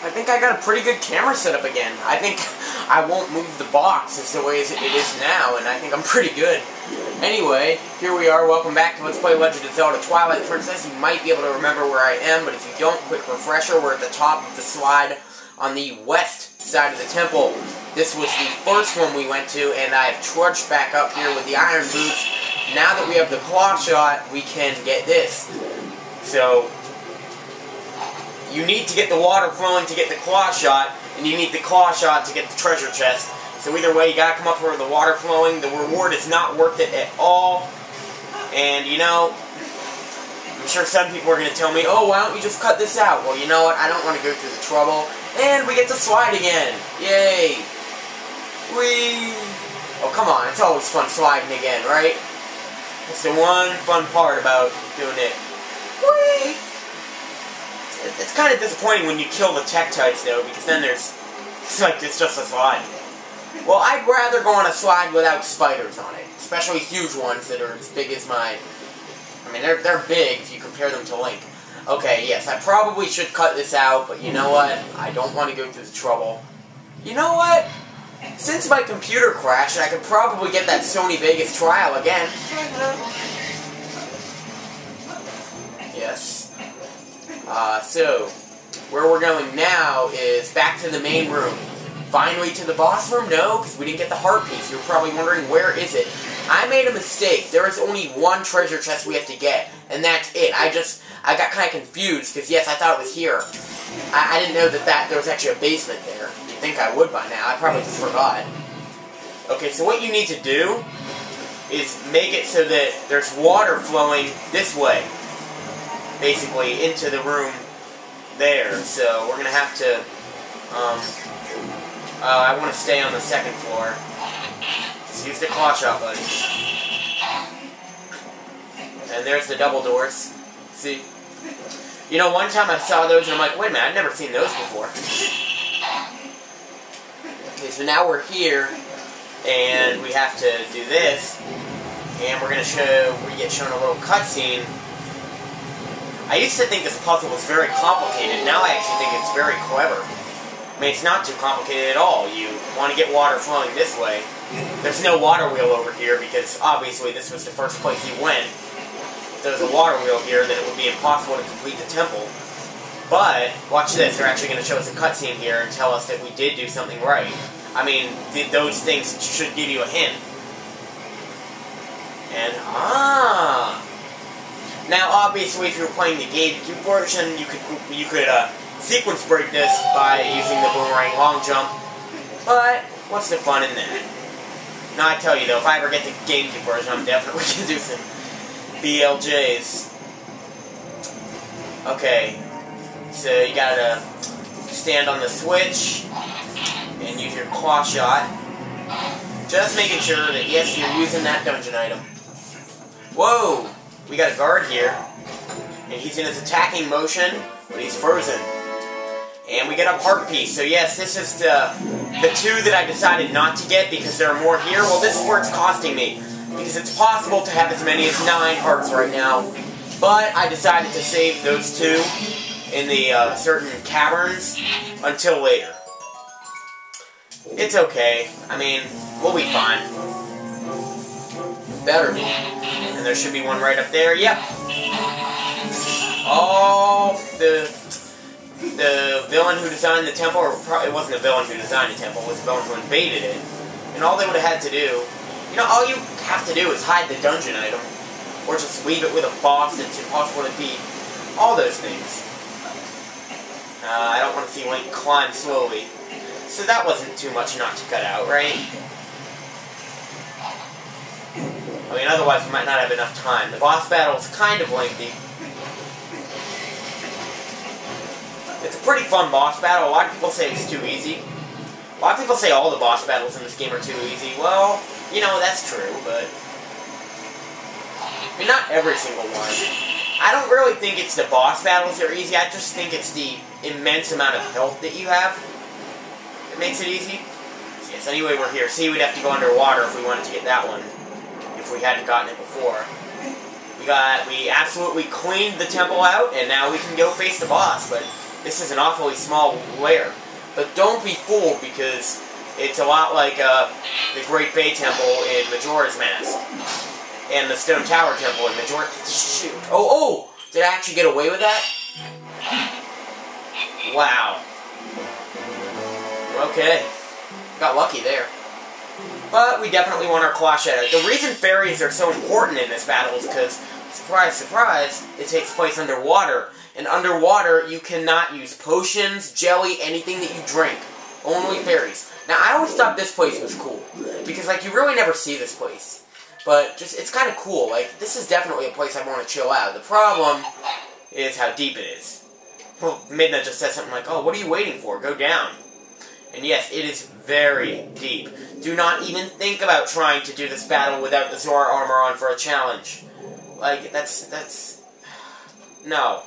I think I got a pretty good camera setup again. I think I won't move the box as the way as it is now, and I think I'm pretty good. Anyway, here we are. Welcome back to Let's Play Legend of Zelda Twilight Princess. You might be able to remember where I am, but if you don't, quick refresher. We're at the top of the slide on the west side of the temple. This was the first one we went to, and I've trudged back up here with the iron boots. Now that we have the claw shot, we can get this. So, you need to get the water flowing to get the claw shot, and you need the claw shot to get the treasure chest. So either way, you gotta come up here with the water flowing. The reward is not worth it at all. And, you know, I'm sure some people are gonna tell me, oh, why don't you just cut this out? Well, you know what? I don't want to go through the trouble. And we get to slide again. Yay! Whee! Oh, come on. It's always fun sliding again, right? That's the one fun part about doing it. Whee! It's kind of disappointing when you kill the Tektites, though, because then it's just a slide. Well, I'd rather go on a slide without spiders on it, especially huge ones that are as big as my... I mean, they're big if you compare them to Link. Okay, yes, I probably should cut this out, but you know what? I don't want to go through the trouble. You know what? Since my computer crashed, I could probably get that Sony Vegas trial again. Yes. So, where we're going now is back to the main room. Finally to the boss room? No, because we didn't get the heart piece. You're probably wondering, where is it? I made a mistake. There is only one treasure chest we have to get, and that's it. I got kind of confused, because yes, I thought it was here. I didn't know that there was actually a basement there. You'd think I would by now. I probably just forgot. Okay, so what you need to do is make it so that there's water flowing this way. Basically, into the room there. So, we're going to have to, I want to stay on the second floor. Just use the claw shot, buddy. And there's the double doors. See? You know, one time I saw those and I'm like, wait a minute, I've never seen those before. Okay, so now we're here, and we have to do this, and we get shown a little cutscene. I used to think this puzzle was very complicated. Now I actually think it's very clever. I mean, it's not too complicated at all. You want to get water flowing this way. There's no water wheel over here because, obviously, this was the first place you went. If there was a water wheel here, then it would be impossible to complete the temple. But, watch this. They're actually going to show us a cutscene here and tell us that we did do something right. I mean, those things should give you a hint. And, now, obviously, if you were playing the GameCube version, you could sequence break this by using the boomerang long jump. But what's the fun in that? Now, I tell you though, if I ever get the GameCube version, I'm definitely gonna do some BLJs. Okay, so you gotta stand on the switch and use your claw shot. Just making sure that yes, you're using that dungeon item. Whoa! We got a guard here, and he's in his attacking motion, but he's frozen. And we get a heart piece. So yes, this is the two that I decided not to get because there are more here. Well, this is where it's costing me, because it's possible to have as many as 9 hearts right now. But I decided to save those two in the certain caverns until later. It's okay. I mean, we'll be fine. Better be. And there should be one right up there. Yep. Oh, the villain who designed the temple, or it wasn't the villain who designed the temple, it was the villain who invaded it. And all they would have had to do, you know, all you have to do is hide the dungeon item. Or just leave it with a boss that's impossible to beat. All those things. I don't want to see Link climb slowly. So that wasn't too much not to cut out, right? I mean, otherwise we might not have enough time. The boss battle is kind of lengthy. It's a pretty fun boss battle. A lot of people say it's too easy. A lot of people say all the boss battles in this game are too easy. Well, you know, that's true, but... I mean, not every single one. I don't really think it's the boss battles that are easy. I just think it's the immense amount of health that you have that makes it easy. So yes, anyway, we're here. See, we'd have to go underwater if we wanted to get that one. If we hadn't gotten it before. We absolutely cleaned the temple out, and now we can go face the boss, but this is an awfully small lair. But don't be fooled, because it's a lot like the Great Bay Temple in Majora's Mask. And the Stone Tower Temple in Majora's... Shoot. Oh! Did I actually get away with that? Wow. Okay. Got lucky there. But we definitely want our claw shadow. The reason fairies are so important in this battle is because, surprise, surprise, it takes place underwater. And underwater, you cannot use potions, jelly, anything that you drink. Only fairies. Now, I always thought this place was cool. Because, like, you really never see this place. But, just, it's kind of cool. Like, this is definitely a place I want to chill out. The problem is how deep it is. Well, Midna just said something like, oh, what are you waiting for? Go down. And yes, it is very deep. Do not even think about trying to do this battle without the Zora armor on for a challenge. Like, that's... No.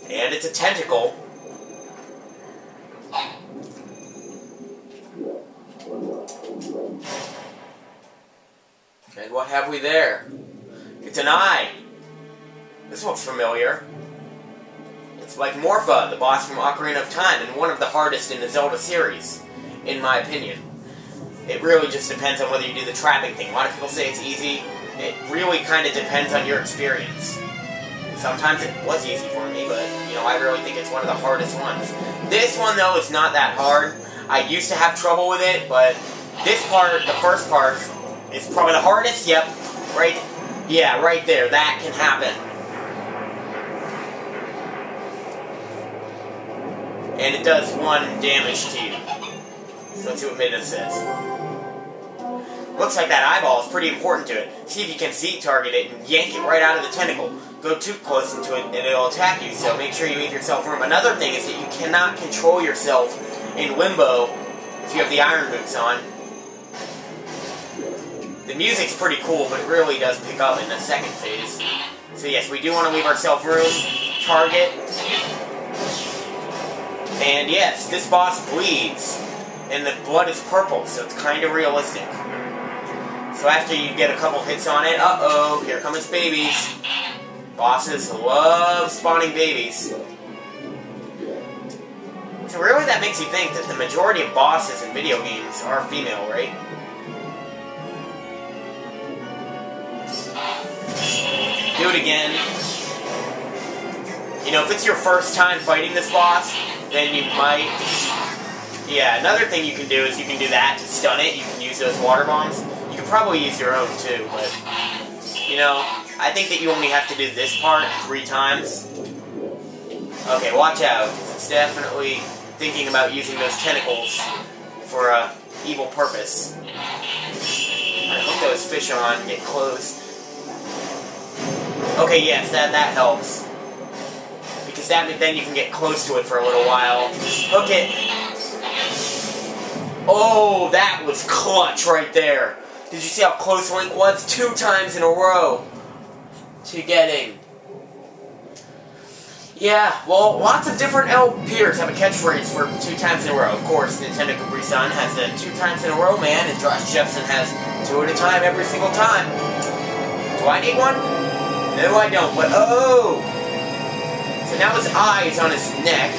And it's a tentacle. And what have we there? It's an eye. This looks familiar. It's like Morpha, the boss from Ocarina of Time, and one of the hardest in the Zelda series, in my opinion. It really just depends on whether you do the trapping thing. A lot of people say it's easy. It really kind of depends on your experience. Sometimes it was easy for me, but, you know, I really think it's one of the hardest ones. This one, though, is not that hard. I used to have trouble with it, but this part, the first part, is probably the hardest. Yep, right, yeah, right there. That can happen. And it does 1 damage to you. So let's see what Midna says. Looks like that eyeball is pretty important to it. See if you can Z-target it and yank it right out of the tentacle. Go too close into it and it'll attack you, so make sure you leave yourself room. Another thing is that you cannot control yourself in limbo if you have the iron boots on. The music's pretty cool, but it really does pick up in the second phase. So yes, we do want to leave ourselves room. Target. And yes, this boss bleeds. And the blood is purple, so it's kind of realistic. So after you get a couple hits on it, uh-oh, here come its babies. Bosses love spawning babies. So really that makes you think that the majority of bosses in video games are female, right? Do it again. You know, if it's your first time fighting this boss, then you might... Yeah, another thing you can do is you can do that to stun it. You can use those water bombs. You can probably use your own too, but... You know, I think that you only have to do this part 3 times. Okay, watch out, because it's definitely thinking about using those tentacles for a evil purpose. I hook those fish on, get close. Okay, yes, that helps. Because then you can get close to it for a little while. Hook it. Oh, that was clutch right there. Did you see how close Link was? 2 times in a row to getting. Yeah, well, lots of different LPers have a catchphrase for 2 times in a row. Of course, Nintendo Capri-Sun has the 2 times in a row man, and Josh Jepson has 2 at a time every single time. Do I need one? No, I don't, but oh! So now his eye is on his neck.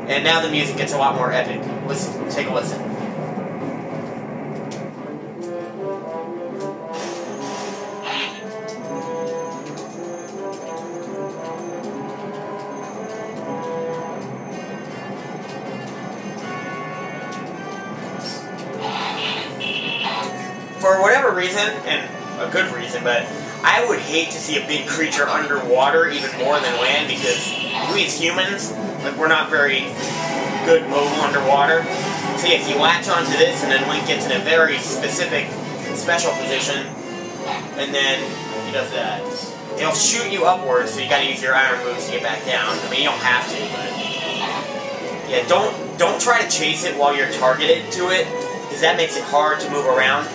And now the music gets a lot more epic. Listen, take a listen. For whatever reason, and a good reason, but I would hate to see a big creature underwater even more than land, because we as humans, like, we're not very good mobile underwater. So yes, you latch onto this, and then Link gets in a very specific, special position, and then he does that. It'll shoot you upwards, so you gotta use your iron moves to get back down. I mean, you don't have to, but... Yeah, don't try to chase it while you're targeted to it, because that makes it hard to move around.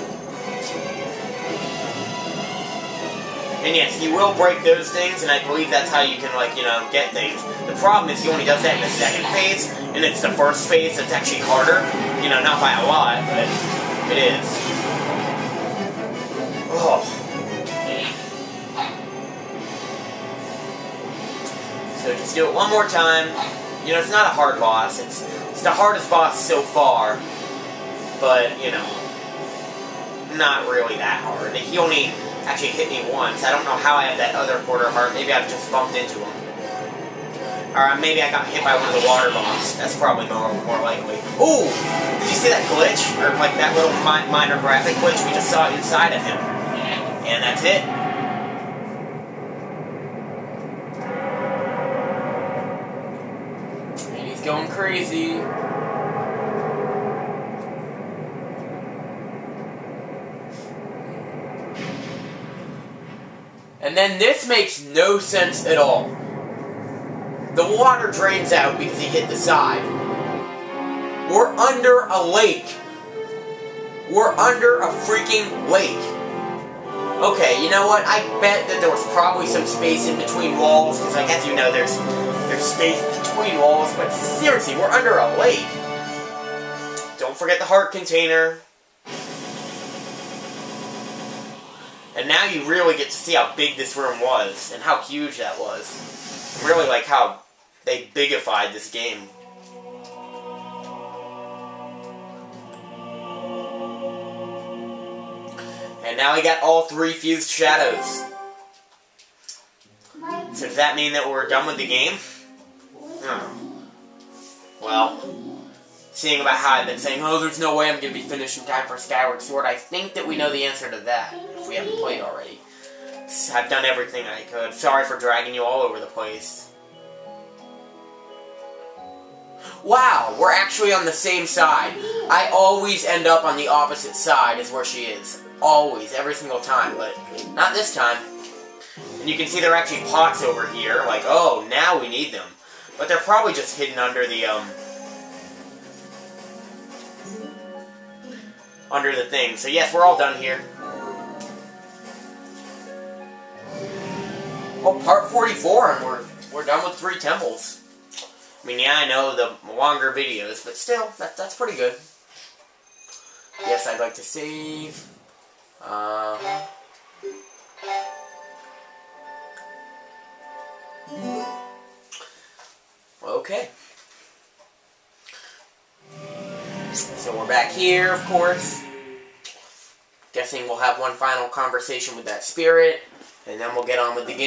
And yes, he will break those things, and I believe that's how you can, like, you know, get things. The problem is he only does that in the second phase, and it's the first phase that's actually harder. You know, not by a lot, but it is. Oh. So just do it one more time. You know, it's not a hard boss. It's the hardest boss so far. But, you know, not really that hard. He only actually hit me once. I don't know how I have that other quarter heart. Maybe I just bumped into him. Or maybe I got hit by one of the water bombs. That's probably more likely. Ooh! Did you see that glitch? Or like that little minor graphic glitch we just saw inside of him? And that's it. And he's going crazy. And then this makes no sense at all. The water drains out because he hit the side. We're under a lake. We're under a freaking lake. Okay, you know what? I bet that there was probably some space in between walls, because I guess you know there's space between walls, but seriously, we're under a lake. Don't forget the heart container. And now you really get to see how big this room was, and how huge that was. I really like how they bigified this game. And now we got all 3 fused shadows. So does that mean that we're done with the game? Well, seeing about how I've been saying, oh, there's no way I'm going to be finished in time for Skyward Sword, I think that we know the answer to that, if we haven't played already. I've done everything I could. Sorry for dragging you all over the place. Wow, we're actually on the same side. I always end up on the opposite side as where she is. Always, every single time, but not this time. And you can see there are actually pots over here, like, oh, now we need them. But they're probably just hidden under the, under the thing. So yes, we're all done here. Well, part 44, and we're done with 3 temples. I mean, yeah, I know the longer videos, but still, that's pretty good. Yes, I'd like to save. Okay. So we're back here, of course. Guessing we'll have one final conversation with that spirit, and then we'll get on with the game.